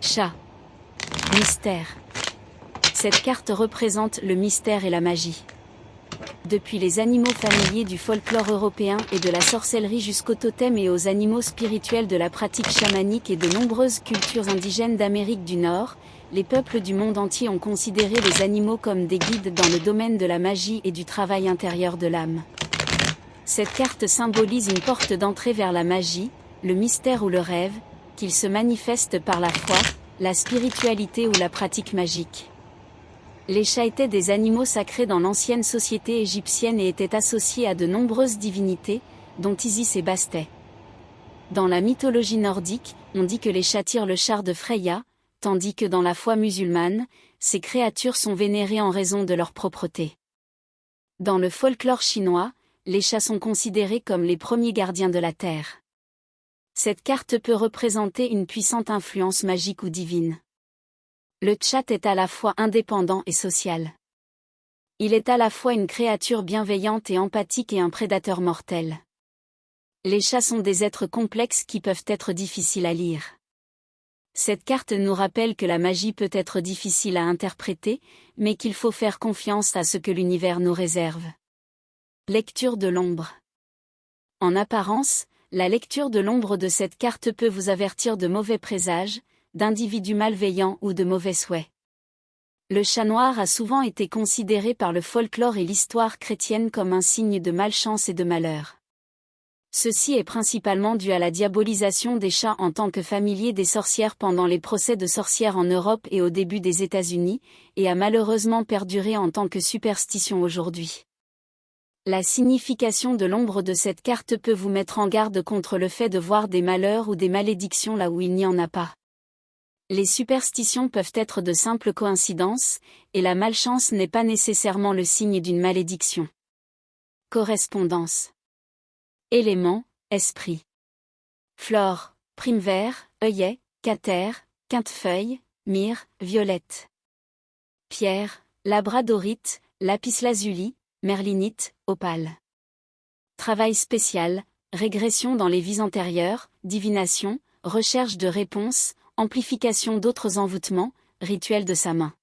Chat. Mystère. Cette carte représente le mystère et la magie. Depuis les animaux familiers du folklore européen et de la sorcellerie jusqu'aux totems et aux animaux spirituels de la pratique chamanique et de nombreuses cultures indigènes d'Amérique du Nord, les peuples du monde entier ont considéré les animaux comme des guides dans le domaine de la magie et du travail intérieur de l'âme. Cette carte symbolise une porte d'entrée vers la magie, le mystère ou le rêve, qu'il se manifeste par la foi, la spiritualité ou la pratique magique. Les chats étaient des animaux sacrés dans l'ancienne société égyptienne et étaient associés à de nombreuses divinités, dont Isis et Bastet. Dans la mythologie nordique, on dit que les chats tirent le char de Freya, tandis que dans la foi musulmane, ces créatures sont vénérées en raison de leur propreté. Dans le folklore chinois, les chats sont considérés comme les premiers gardiens de la terre. Cette carte peut représenter une puissante influence magique ou divine. Le chat est à la fois indépendant et social. Il est à la fois une créature bienveillante et empathique et un prédateur mortel. Les chats sont des êtres complexes qui peuvent être difficiles à lire. Cette carte nous rappelle que la magie peut être difficile à interpréter, mais qu'il faut faire confiance à ce que l'univers nous réserve. Lecture de l'ombre. En apparence, la lecture de l'ombre de cette carte peut vous avertir de mauvais présages, d'individus malveillants ou de mauvais souhaits. Le chat noir a souvent été considéré par le folklore et l'histoire chrétienne comme un signe de malchance et de malheur. Ceci est principalement dû à la diabolisation des chats en tant que familiers des sorcières pendant les procès de sorcières en Europe et au début des États-Unis, et a malheureusement perduré en tant que superstition aujourd'hui. La signification de l'ombre de cette carte peut vous mettre en garde contre le fait de voir des malheurs ou des malédictions là où il n'y en a pas. Les superstitions peuvent être de simples coïncidences, et la malchance n'est pas nécessairement le signe d'une malédiction. Correspondance. Éléments, esprit. Flore, prime vert, œillet, cater, quintefeuille, myrrhe, violette. Pierre, labradorite, lapis-lazuli, merlinite, opale. Travail spécial, régression dans les vies antérieures, divination, recherche de réponses, amplification d'autres envoûtements, rituel de sa main.